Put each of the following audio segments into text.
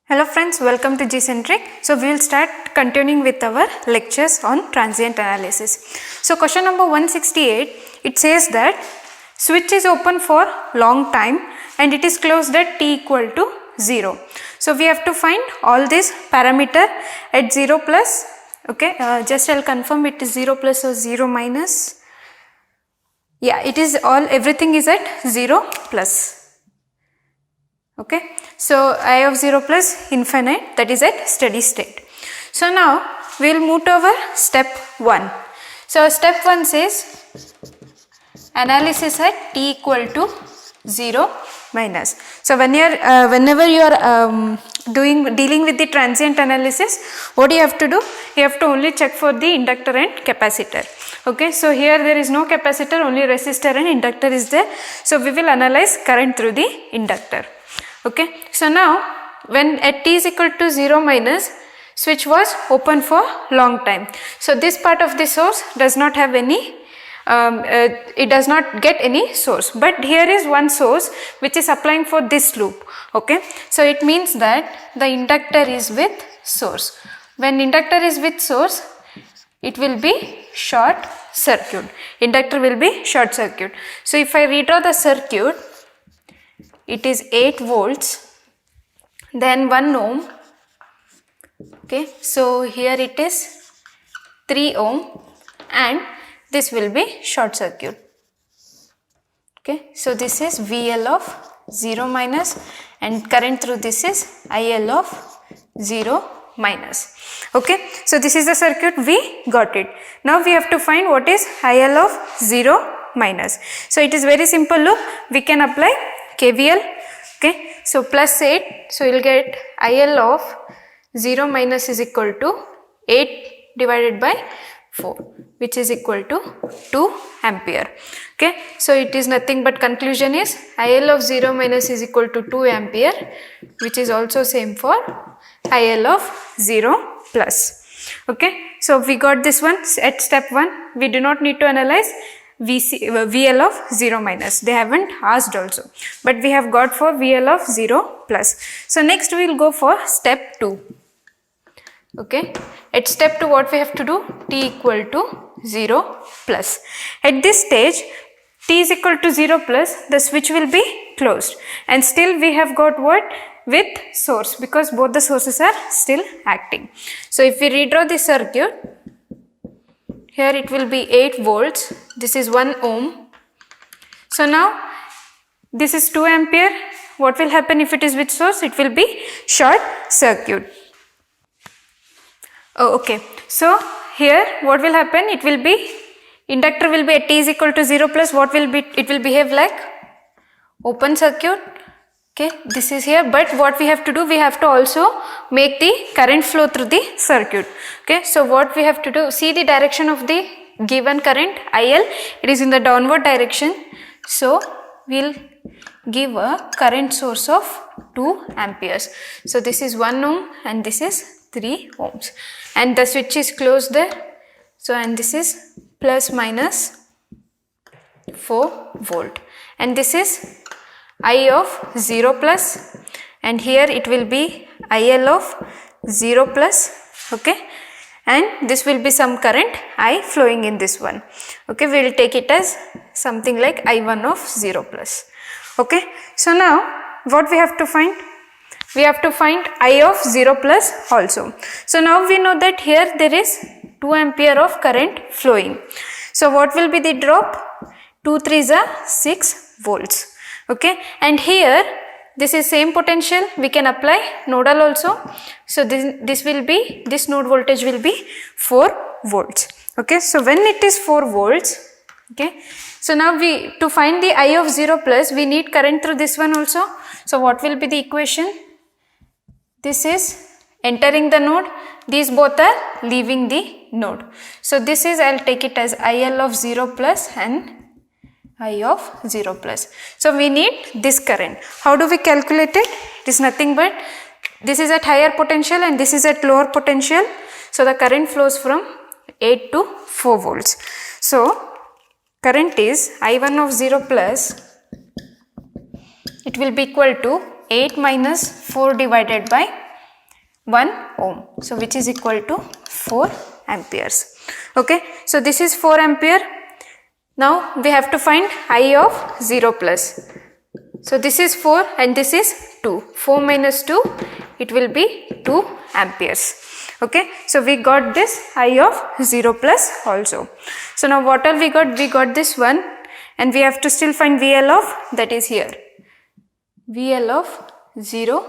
Hello friends, welcome to G-Centric. So we will start continuing with our lectures on transient analysis. So question number 168, it says that switch is open for long time and it is closed at t equal to 0. So we have to find all these parameter at 0 plus, okay, just I'll confirm it is 0 plus or 0 minus. Yeah, it is everything is at 0 plus. Okay, so I of 0 plus infinite, that is at steady state. So now we will move to our step 1. So step 1 says analysis at t equal to 0 minus. So whenever you are dealing with the transient analysis, what you have to do? You have to only check for the inductor and capacitor. Okay, so here there is no capacitor, only resistor and inductor is there. So we will analyze current through the inductor. Okay, so now when at t is equal to 0 minus, switch was open for long time. So this part of the source does not have any, it does not get any source. But here is one source which is applying for this loop. Okay, so it means that the inductor is with source. When inductor is with source, it will be short circuit. Inductor will be short circuit. So if I redraw the circuit, it is 8 volts, then 1 ohm, okay, so here it is 3 ohm and this will be short circuit. Okay, so this is VL of 0 minus and current through this is IL of 0 minus. Okay, so this is the circuit, we got it. Now we have to find what is IL of 0 minus. So it is very simple loop, we can apply KVL. Okay, so plus 8, so you will get IL of 0 minus is equal to 8 divided by 4, which is equal to 2 ampere. Okay, so it is nothing but conclusion is IL of 0 minus is equal to 2 ampere, which is also same for IL of 0 plus. Okay, so we got this one at step 1. We do not need to analyze VL of 0 minus, they haven't asked also, but we have got for VL of 0 plus. So next we will go for step 2. Okay, at step 2 what we have to do? T equal to 0 plus. At this stage T is equal to 0 plus, the switch will be closed and still we have got what? With source, because both the sources are still acting. So if we redraw the circuit, here it will be 8 volts, this is 1 ohm. So now this is 2 ampere. What will happen if it is with source? It will be short circuit. Oh, okay. So here what will happen? It will be, inductor will be at t is equal to 0 plus, what will be? It will behave like open circuit. Okay, this is here, but what we have to do, we have to also make the current flow through the circuit. Okay, so what we have to do, see the direction of the given current IL, it is in the downward direction. So we'll give a current source of 2 amperes. So this is 1 ohm and this is 3 ohms and the switch is closed there. So and this is plus minus 4 volt and this is I of 0 plus and here it will be IL of 0 plus, okay, and this will be some current I flowing in this one. Okay, we will take it as something like I1 of 0 plus. Okay, so now what we have to find? We have to find I of 0 plus also. So now we know that here there is 2 ampere of current flowing. So what will be the drop? 2 3s are 6 volts. Okay, and here this is same potential, we can apply nodal also. So this will be, this node voltage will be 4 volts. Okay, so when it is 4 volts, okay, so now to find the I of 0 plus, we need current through this one also. So what will be the equation? This is entering the node, these both are leaving the node. So this is, I'll take it as IL of 0 plus and I of 0 plus. So we need this current. How do we calculate it? It is nothing but this is at higher potential and this is at lower potential. So the current flows from 8 to 4 volts. So current is I1 of 0 plus, it will be equal to 8 minus 4 divided by 1 ohm, so which is equal to 4 amperes. Okay, so this is 4 ampere. Now we have to find I of 0 plus. So this is 4 and this is 2. 4 minus 2, it will be 2 amperes. Okay, so we got this I of 0 plus also. So now what all we got? We got this one, and we have to still find VL of, that is here, VL of 0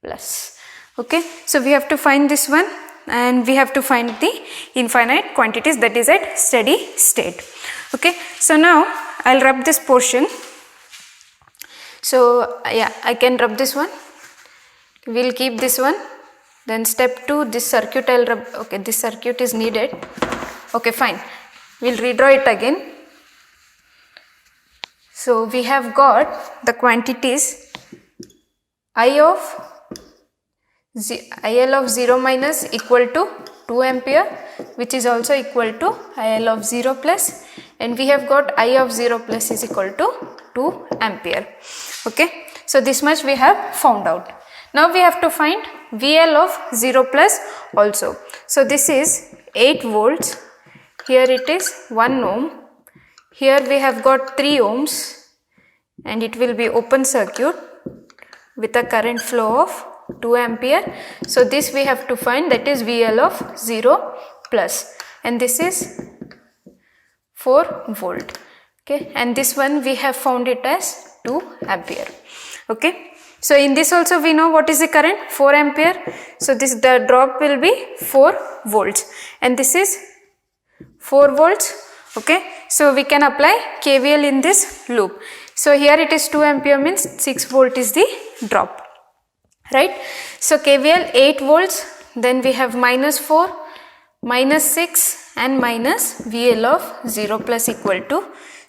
plus. Okay, so we have to find this one, and we have to find the infinite quantities, that is at steady state. Okay, so now I'll rub this portion. So yeah, I can rub this one. We'll keep this one. Then step 2, this circuit I'll rub. Okay, this circuit is needed. Okay, fine. We'll redraw it again. So we have got the quantities IL of 0 minus equal to 2 ampere, which is also equal to IL of 0 plus, and we have got I of 0 plus is equal to 2 ampere. Okay, so this much we have found out. Now we have to find VL of 0 plus also. So this is 8 volts, here it is 1 ohm, here we have got 3 ohms, and it will be open circuit with a current flow of 2 ampere. So this we have to find, that is VL of 0 plus, and this is 4 volt. Okay, and this one we have found it as 2 ampere. Okay, so in this also we know what is the current, 4 ampere. So this, the drop will be 4 volts, and this is 4 volts. Okay, so we can apply KVL in this loop. So here it is 2 ampere means 6 volt is the drop, right? So KVL 8 volts, then we have minus 4, minus 6 and minus VL of 0 plus equal to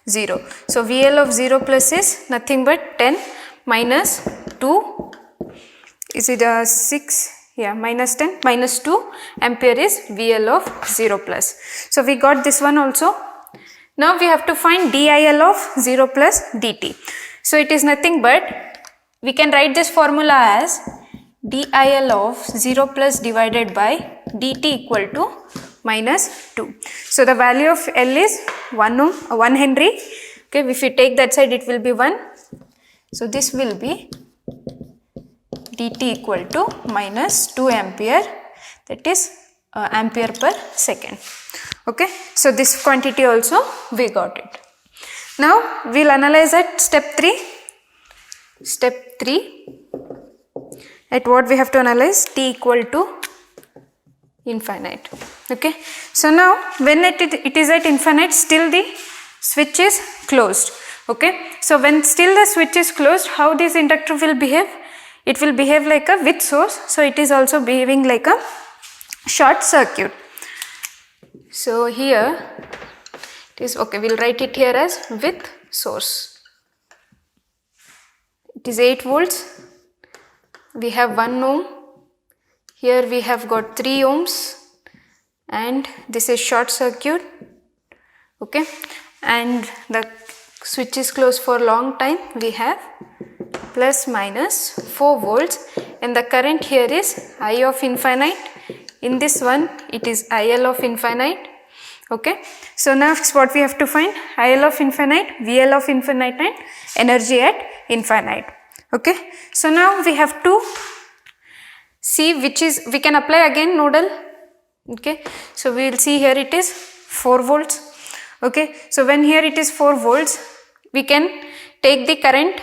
0. So VL of 0 plus is nothing but 10 minus 2, is it 6? Yeah, minus 10 minus 2 ampere is VL of 0 plus. So we got this one also. Now we have to find DIL of 0 plus dt. So it is nothing but, we can write this formula as DIL of 0 plus divided by dt equal to minus 2. So the value of L is 1 Henry. Okay, if you take that side it will be 1. So this will be dt equal to minus 2 ampere, that is ampere per second. Okay, so this quantity also we got it. Now we'll analyze at step 3. Step 3, at what we have to analyze, t equal to infinite. Okay, so now when it is at infinite, still the switch is closed. Okay, so when still the switch is closed, how this inductor will behave? It will behave like a with source, so it is also behaving like a short circuit. So here it is, okay, we'll write it here as with source. It is 8 volts, we have 1 ohm, here we have got 3 ohms, and this is short circuit. Okay, and the switch is closed for long time, we have plus minus 4 volts, and the current here is I of infinite. In this one it is IL of infinite. Okay, so now what we have to find, IL of infinite, VL of infinite, and energy at infinite. Okay, so now we have to see which is, we can apply again nodal. Okay, so we will see here it is 4 volts. Okay, so when here it is 4 volts, we can take the current.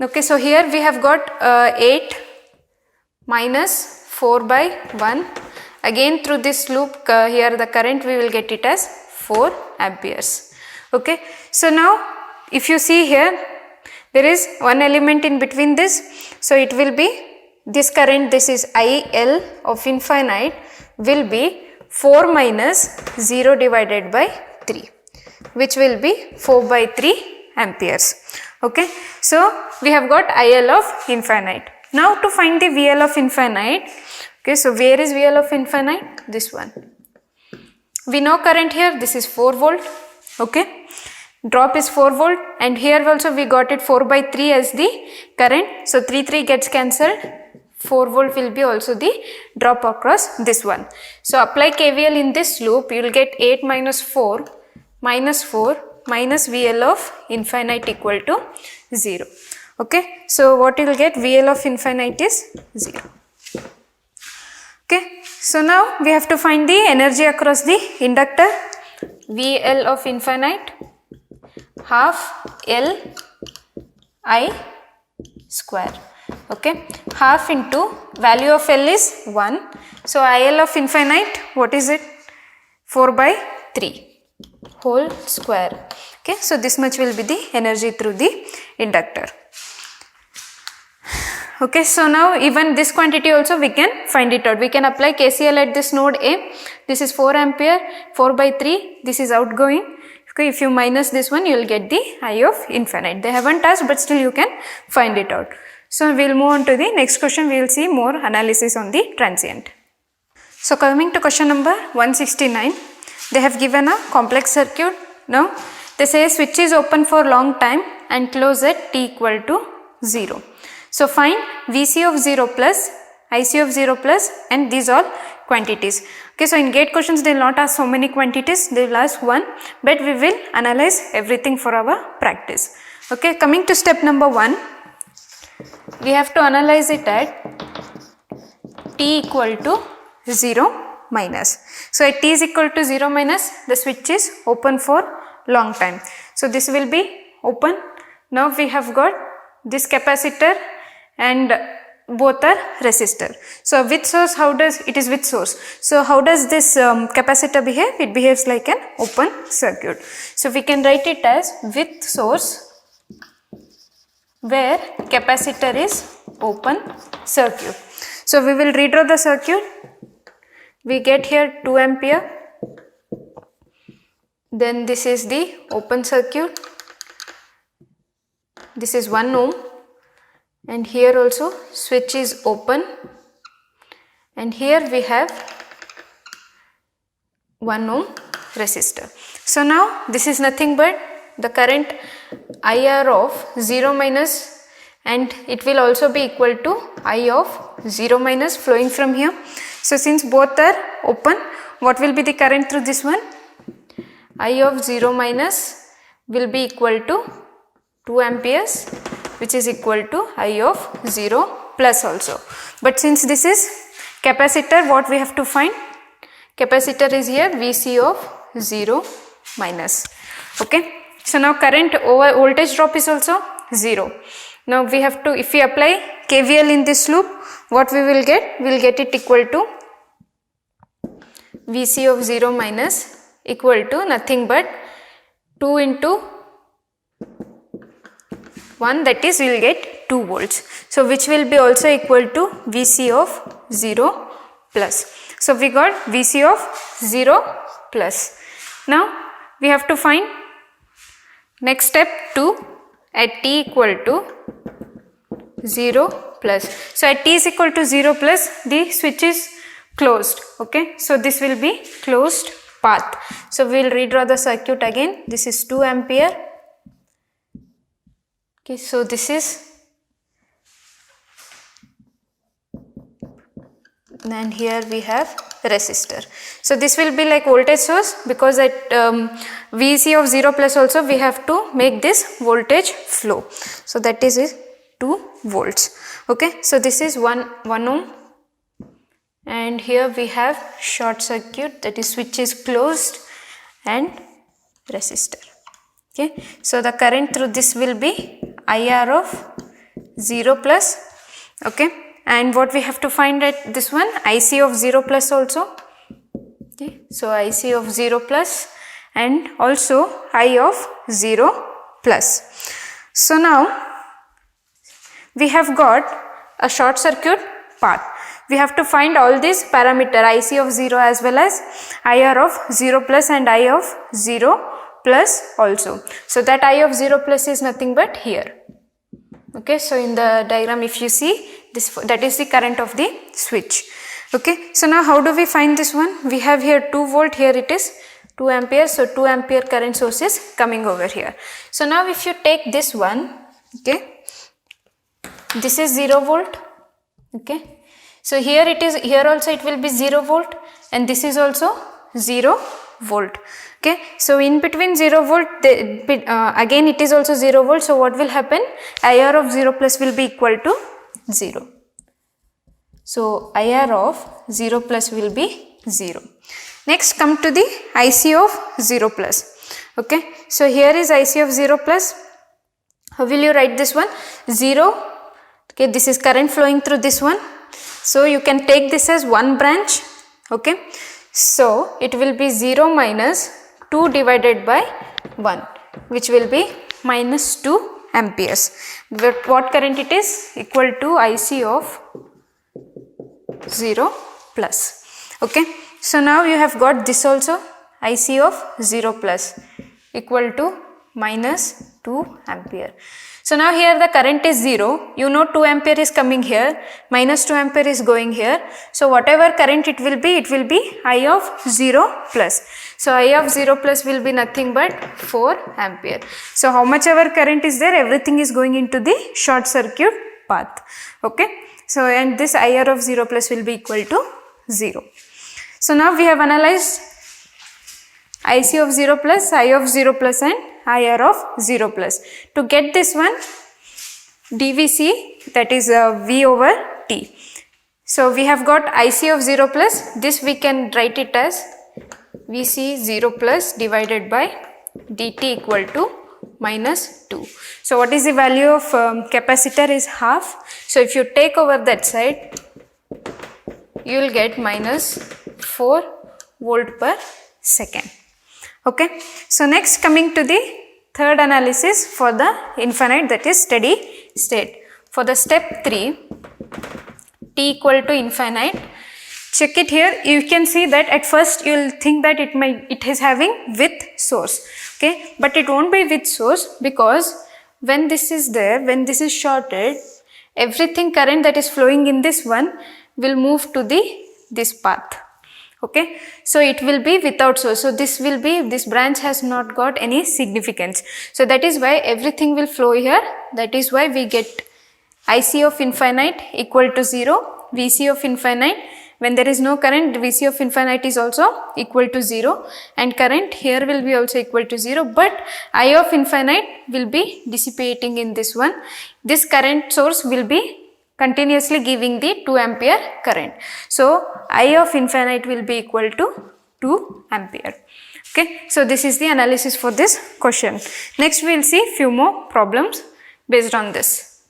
Okay, so here we have got 8 minus 4 by 1. Again through this loop, here the current we will get it as 4 amperes. Okay, so now if you see here, there is one element in between this, so it will be this current, this is IL of infinite, will be 4 minus 0 divided by 3, which will be 4 by 3 amperes. Okay, so we have got IL of infinite. Now to find the VL of infinite, okay, so where is VL of infinite? This one. We know current here, this is 4 volt. Okay, drop is 4 volt, and here also we got it 4 by 3 as the current. So 3 gets cancelled, 4 volt will be also the drop across this one. So apply KVL in this loop, you will get 8 minus 4 minus VL of infinite equal to 0. Okay, so what you will get, VL of infinite is 0. Okay, so now we have to find the energy across the inductor. VL of infinite half L I square. Okay, half into value of L is 1. So IL of infinite, what is it? 4 by 3 whole square. Okay, so this much will be the energy through the inductor. Okay, so now even this quantity also we can find it out. We can apply KCL at this node A. This is 4 ampere, 4 by 3, this is outgoing. Okay, if you minus this one, you will get the I of infinite. They haven't asked, but still you can find it out. So we will move on to the next question. We will see more analysis on the transient. So coming to question number 169, they have given a complex circuit. Now they say switch is open for long time and close at t equal to 0. So find VC of 0 plus, IC of 0 plus, and these all quantities. Okay, so in gate questions they will not ask so many quantities, they will ask one, but we will analyze everything for our practice. Okay, coming to step number 1, we have to analyze it at t equal to 0 minus. So at t is equal to 0 minus, the switch is open for long time. So this will be open. Now we have got this capacitor and both are resistor. So with source, how does it is with source? So how does this capacitor behave? It behaves like an open circuit. So we can write it as with source where capacitor is open circuit. So we will redraw the circuit. We get here 2 ampere. Then this is the open circuit. This is 1 ohm. And here also switch is open, and here we have 1 ohm resistor. So now this is nothing but the current IR of 0 minus, and it will also be equal to I of 0 minus flowing from here. So since both are open, what will be the current through this one? I of 0 minus will be equal to 2 amperes, which is equal to I of 0 plus also. But since this is capacitor, what we have to find? Capacitor is here VC of 0 minus. Okay. So now current over voltage drop is also 0. Now we have to, if we apply KVL in this loop, what we will get? We will get it equal to VC of 0 minus equal to nothing but 2 into 1, that is we will get 2 volts. So which will be also equal to VC of 0 plus. So we got VC of 0 plus. Now we have to find next step 2 at t equal to 0 plus. So at t is equal to 0 plus, the switch is closed. Okay, so this will be closed path. So we will redraw the circuit again. This is 2 ampere. Okay, so this is, and here we have resistor. So this will be like voltage source, because at VC of 0 plus also we have to make this voltage flow. So that is 2 volts. Okay, so this is 1 ohm, and here we have short circuit, that is switch is closed, and resistor. Okay, so the current through this will be IR of 0 plus. Okay, and what we have to find at this one? IC of 0 plus also. Okay, so IC of 0 plus and also I of 0 plus. So now we have got a short circuit path. We have to find all these parameter, IC of 0 as well as IR of 0 plus and I of 0 plus also. So that I of 0 plus is nothing but here. Okay, so in the diagram if you see this, that is the current of the switch. Okay, so now how do we find this one? We have here 2 volt, here it is 2 ampere, so 2 ampere current source is coming over here. So now if you take this one, okay, this is 0 volt, Okay. So here it is, here also it will be 0 volt and this is also 0 volt. Okay. So in between 0 volt, again it is also 0 volt. So what will happen? IR of 0 plus will be equal to 0. So IR of 0 plus will be 0. Next come to the IC of 0 plus. Okay. So here is IC of 0 plus. How will you write this one? 0. Okay. This is current flowing through this one. So you can take this as one branch. Okay. So it will be 0 minus 2 divided by 1, which will be minus 2 amperes. But what current it is? Equal to IC of 0 plus. Okay. So now you have got this also, IC of 0 plus equal to minus 2 ampere. So now here the current is 0, you know 2 ampere is coming here, minus 2 ampere is going here. So whatever current it will be I of 0 plus. So I of 0 plus will be nothing but 4 ampere. So how much ever current is there, everything is going into the short circuit path. Okay. So and this IR of 0 plus will be equal to 0. So now we have analyzed IC of 0 plus, I of 0 plus and IR of 0 plus. To get this one, DVC, that is V over T. So we have got IC of 0 plus, this we can write it as VC 0 plus divided by dt equal to minus 2. So what is the value of capacitor is half. So if you take over that side, you will get minus 4 volt per second. Okay. So next coming to the third analysis for the infinite, that is steady state. For the step 3, t equal to infinite, check it here. You can see that at first you will think that it is having with source. Okay. But it won't be with source, because when this is there, when this is shorted, everything current that is flowing in this one will move to this path. Okay. So it will be without source. So this branch has not got any significance. So that is why everything will flow here. That is why we get IC of infinite equal to 0, VC of infinite. When there is no current, VC of infinite is also equal to 0, and current here will be also equal to 0, but I of infinite will be dissipating in this one. This current source will be continuously giving the 2 ampere current. So I of infinite will be equal to 2 ampere. Okay. So this is the analysis for this question. Next we will see few more problems based on this.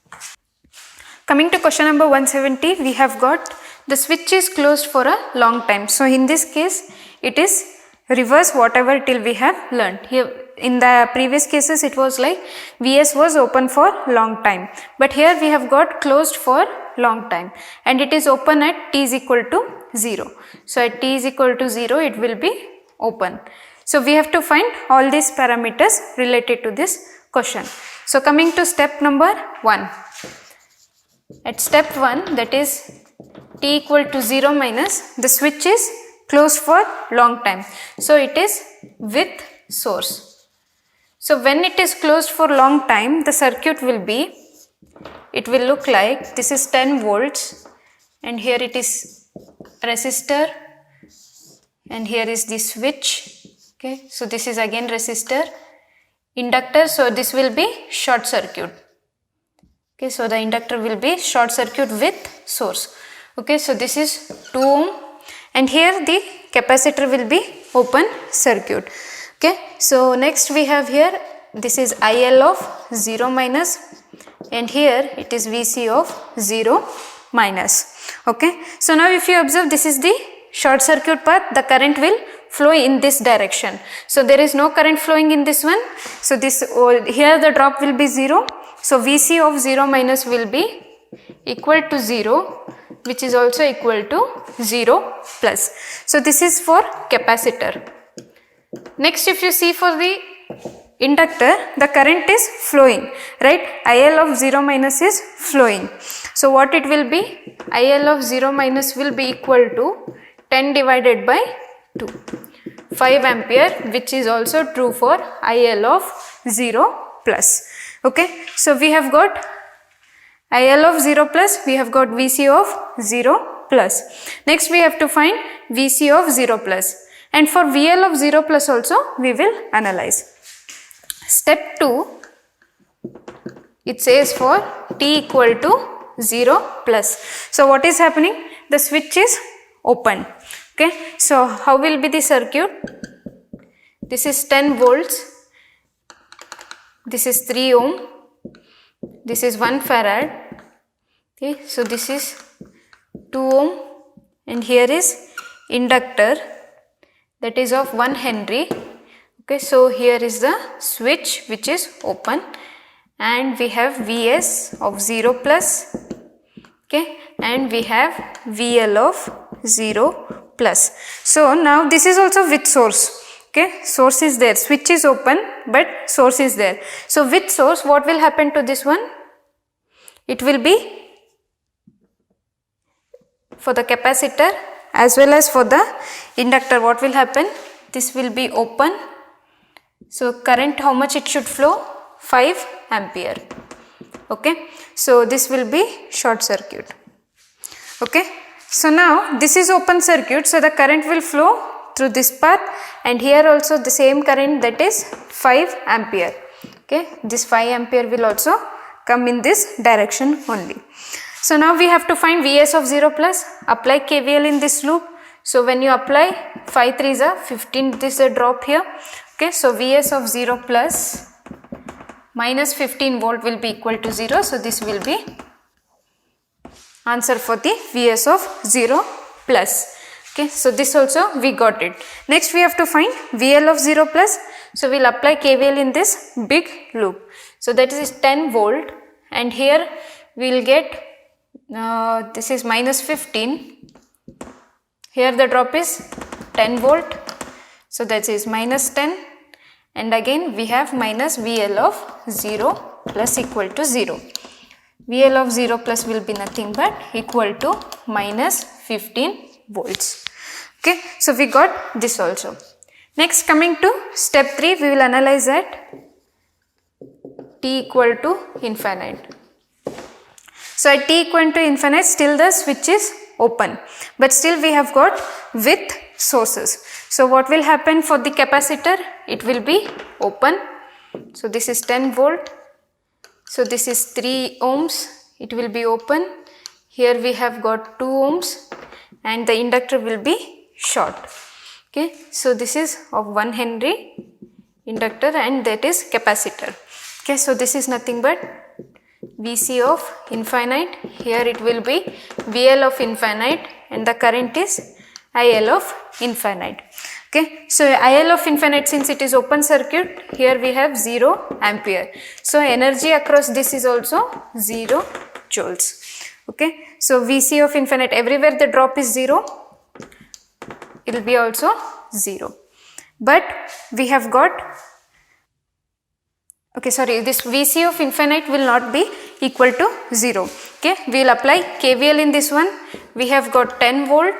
Coming to question number 170, we have got the switch is closed for a long time. So in this case it is reverse whatever till we have learned. Here in the previous cases it was like Vs was open for long time, but here we have got closed for long time and it is open at t is equal to 0. So at t is equal to 0 it will be open. So we have to find all these parameters related to this question. So coming to step number 1. At step 1, that is t equal to 0 minus, the switch is closed for long time. So it is with source. So when it is closed for long time, the circuit will be, it will look like this is 10 volts and here it is resistor and here is the switch. Okay, so this is again resistor, inductor, so this will be short circuit. Okay, so the inductor will be short circuit with source. Okay, so this is 2 ohm and here the capacitor will be open circuit. Okay, so next we have here, this is IL of 0 minus and here it is VC of 0 minus. Okay, so now if you observe, this is the short circuit path, the current will flow in this direction. So there is no current flowing in this one. So this here the drop will be 0. So VC of 0 minus will be equal to 0, which is also equal to 0 plus. So this is for capacitor. Next, if you see for the inductor, the current is flowing, right? IL of 0 minus is flowing. So what it will be? IL of 0 minus will be equal to 10 divided by 2, 5 ampere, which is also true for IL of 0 plus. Okay, so we have got IL of 0 plus, we have got VC of 0 plus. Next we have to find VC of 0 plus. And for VL of 0 plus also we will analyze. Step 2, it says for T equal to 0 plus. So what is happening? The switch is open. Okay. So how will be the circuit? This is 10 volts. This is 3 ohm. This is 1 farad. Okay. So this is 2 ohm. And here is inductor, that is of 1 Henry. Okay. So here is the switch which is open. And we have Vs of 0 plus. Okay. And we have VL of 0 plus. So now this is also with source. Okay, source is there, switch is open but source is there. So with source, what will happen to this one? It will be for the capacitor as well as for the inductor. What will happen? This will be open. So current, how much it should flow? 5 ampere. Okay, so this will be short circuit. Okay, so now this is open circuit, so the current will flow through this path, and here also the same current, that is 5 ampere. Okay, this 5 ampere will also come in this direction only. So now we have to find Vs of 0 plus. Apply KVL in this loop. So when you apply 5 3s are 15, this is a drop here. Okay, so Vs of 0 plus minus 15 volt will be equal to 0. So this will be answer for the Vs of 0 plus. Okay, so this also we got it. Next we have to find VL of 0 plus. So we will apply KVL in this big loop. So that is 10 volt, and here we will get this is minus 15. Here the drop is 10 volt. So that is minus 10, and again we have minus VL of 0 plus equal to 0. VL of 0 plus will be nothing but equal to minus 15 volts. Okay, so we got this also. Next, coming to step 3, we will analyze at T equal to infinite. So at T equal to infinite, still the switch is open, but still we have got with sources. So what will happen for the capacitor? It will be open. So this is 10 volt. So this is 3 ohms. It will be open. Here we have got 2 ohms. And the inductor will be short. Okay, so this is of 1 Henry inductor, and that is capacitor. Okay, so this is nothing but VC of infinite. Here it will be VL of infinite, and the current is IL of infinite. Okay, so IL of infinite, since it is open circuit, here we have 0 ampere. So energy across this is also 0 joules. Okay, so VC of infinite, everywhere the drop is 0, it will be also 0. But we have got, okay, sorry, this VC of infinite will not be equal to 0. Okay, we will apply KVL in this one. We have got 10 volt,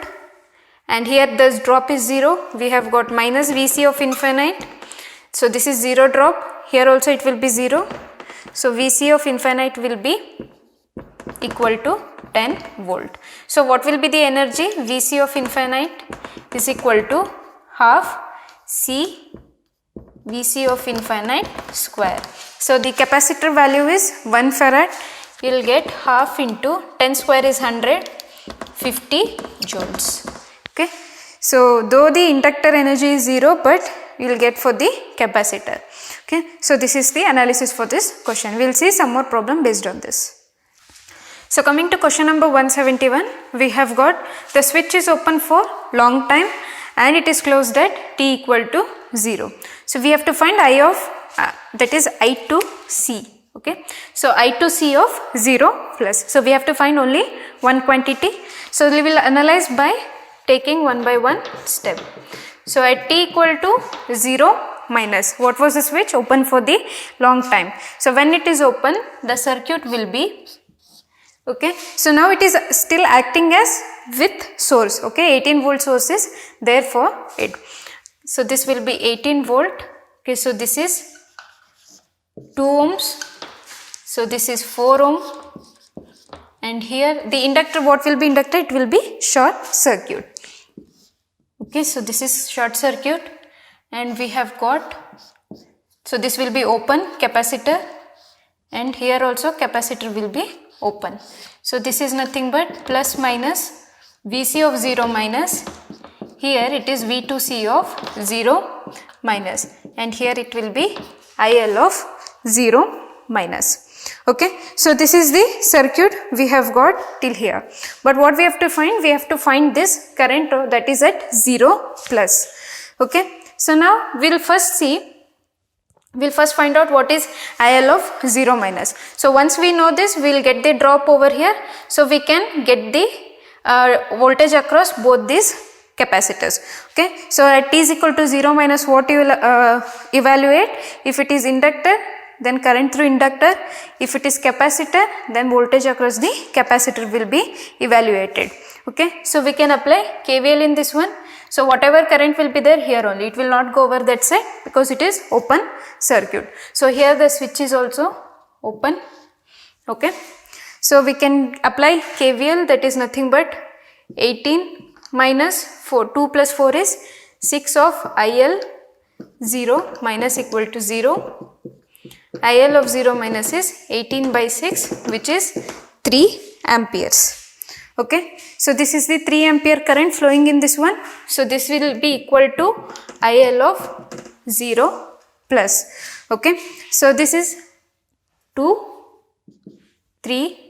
and here the drop is 0. We have got minus VC of infinite. So this is 0 drop. Here also it will be 0. So VC of infinite will be equal to 10 volt. So what will be the energy? VC of infinite is equal to half C VC of infinite square. So the capacitor value is 1 farad. You will get half into 10 square is 100, 50 joules. Okay. So though the inductor energy is 0, but you will get for the capacitor. Okay. So this is the analysis for this question. We will see some more problem based on this. So coming to question number 171, we have got the switch is open for long time and it is closed at t equal to 0. So we have to find I of that is I to C. Okay. So I to C of 0 plus. So we have to find only one quantity. So we will analyze by taking one by one step. So at t equal to 0 minus, what was the switch? Open for the long time. So when it is open, the circuit will be, okay, so now it is still acting as with source, okay, 18 volt source is there for it. So this will be 18 volt, okay, so this is 2 ohms, so this is 4 ohm, and here the inductor, what will be inductor? It will be short circuit. Okay, so this is short circuit, and we have got, so this will be open capacitor, and here also capacitor will be open. So this is nothing but plus minus Vc of 0 minus, here it is V2C of 0 minus, and here it will be IL of 0 minus. Okay, so this is the circuit we have got till here. But what we have to find? We have to find this current that is at 0 plus. Okay, so now we'll first find out what is IL of 0 minus. So once we know this, we will get the drop over here. So we can get the voltage across both these capacitors. Okay, so at t is equal to 0 minus, what you will evaluate? If it is inductor, then current through inductor. If it is capacitor, then voltage across the capacitor will be evaluated. Okay, so we can apply KVL in this one. So whatever current will be there here only, it will not go over that side because it is open circuit. So here the switch is also open. Okay, so we can apply KVL, that is nothing but 18 minus 4, 2 plus 4 is 6 of IL 0 minus equal to 0. IL of 0 minus is 18 by 6, which is 3 amperes. Okay, so this is the 3 ampere current flowing in this one. So this will be equal to IL of 0 plus. Okay, so this is 3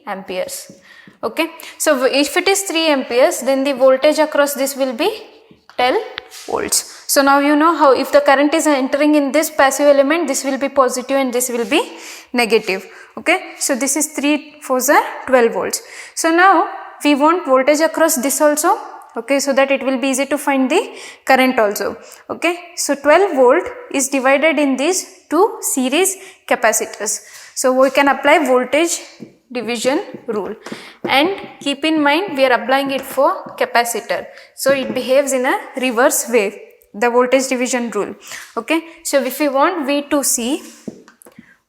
amperes. Okay, so if it is 3 amperes, then the voltage across this will be 12 volts. So now you know how, if the current is entering in this passive element, this will be positive and this will be negative. Okay, so this is 3 4s are 12 volts. So now we want voltage across this also. Okay, so that it will be easy to find the current also. Okay, so 12 volt is divided in these two series capacitors. So we can apply voltage division rule, and keep in mind we are applying it for capacitor. So it behaves in a reverse way, the voltage division rule. Okay, so if we want V2C,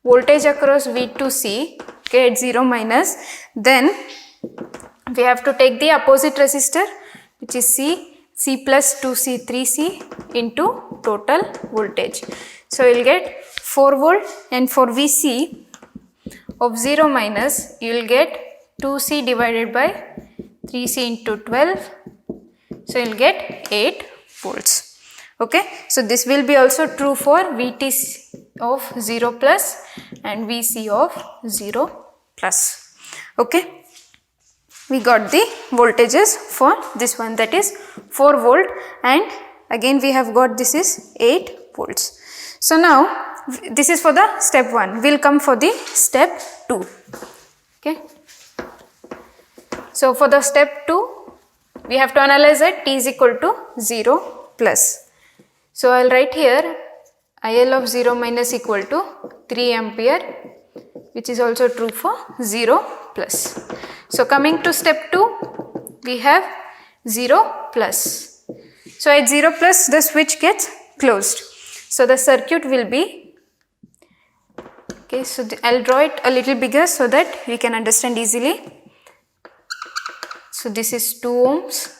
voltage across V2C, okay, at 0 minus, then we have to take the opposite resistor, which is C plus 2C 3C into total voltage. So you will get 4 volt, and for Vc of 0 minus, you will get 2C divided by 3C into 12. So you will get 8 volts. Okay, so this will be also true for Vt of 0 plus and Vc of 0 plus. Okay, we got the voltages for this one, that is 4 volt, and again we have got this is 8 volts. So now this is for the step 1. We will come for the step 2. Okay, so for the step 2, we have to analyze at t is equal to 0 plus. So I will write here IL of 0 minus equal to 3 ampere, which is also true for 0 plus. So coming to step 2, we have 0 plus. So at 0 plus, the switch gets closed. So the circuit will be, okay, so I will draw it a little bigger so that we can understand easily. So this is 2 ohms,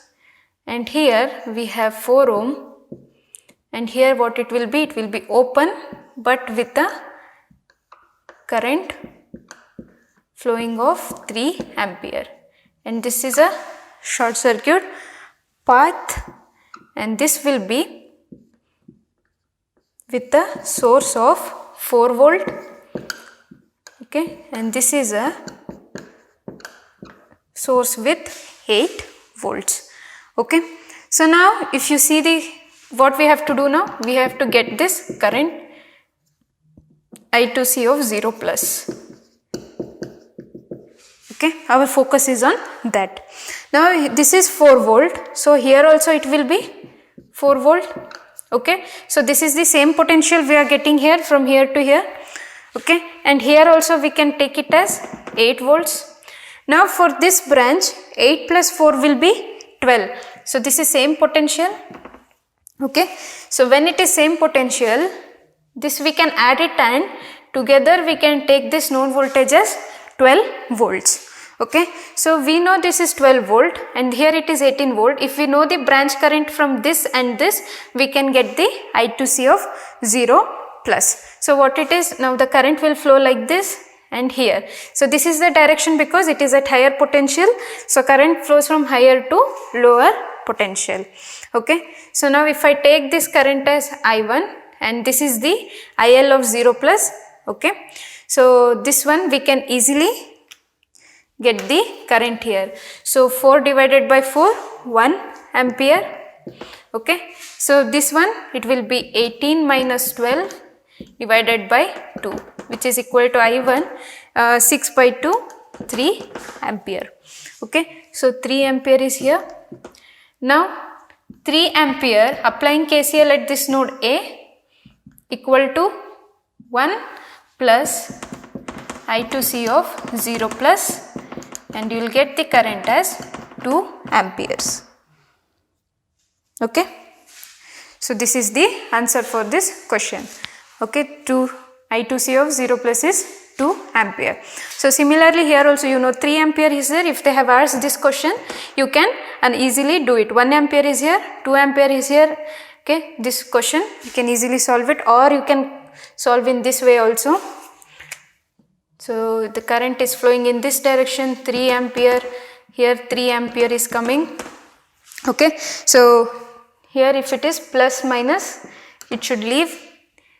and here we have 4 ohm, and here what it will be open but with a current flowing of 3 ampere, and this is a short circuit path, and this will be with a source of 4 volt. Okay, and this is a source with 8 volts. Okay, so now if you see the, what we have to do now, we have to get this current I2C of 0 plus. Okay, our focus is on that. Now this is 4 volt, so here also it will be 4 volt. Okay, so this is the same potential we are getting here from here to here. Okay, and here also we can take it as 8 volts. Now for this branch, 8 plus 4 will be 12. So this is same potential. Okay, so when it is same potential, this we can add it, and together we can take this node voltage as 12 volts. Okay, so we know this is 12 volt and here it is 18 volt. If we know the branch current from this and this, we can get the I2C of 0 plus. So what it is, now the current will flow like this and here. So this is the direction because it is at higher potential. So current flows from higher to lower potential. Okay, so now if I take this current as I1 and this is the IL of 0 plus. Okay, so this one we can easily get the current here. So 4 divided by 4, 1 ampere. Okay, so this one it will be 18 minus 12 divided by 2, which is equal to I1, 6 by 2, 3 ampere. Okay, so 3 ampere is here. Now 3 ampere applying KCL at this node A equal to 1 plus I2C of 0 plus, and you will get the current as 2 amperes. Okay, so this is the answer for this question. Okay, I2C of 0 plus is 2 ampere. So similarly here also you know 3 ampere is there. If they have asked this question, you can easily do it. 1 ampere is here, 2 ampere is here. Okay, this question you can easily solve it, or you can solve in this way also. So the current is flowing in this direction, 3 ampere, here 3 ampere is coming. Okay, so here if it is plus minus, it should leave.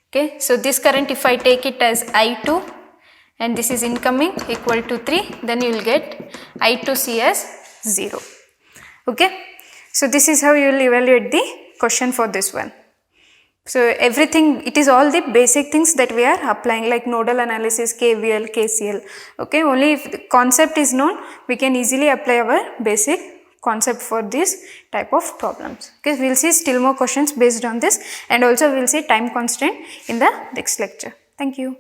Okay, so this current if I take it as I2 and this is incoming equal to 3, then you will get I2C as 0. Okay, so this is how you will evaluate the question for this one. So everything, it is all the basic things that we are applying, like nodal analysis, KVL, KCL. Okay, only if the concept is known, we can easily apply our basic concept for this type of problems. Okay, we will see still more questions based on this, and also we will see time constant in the next lecture. Thank you.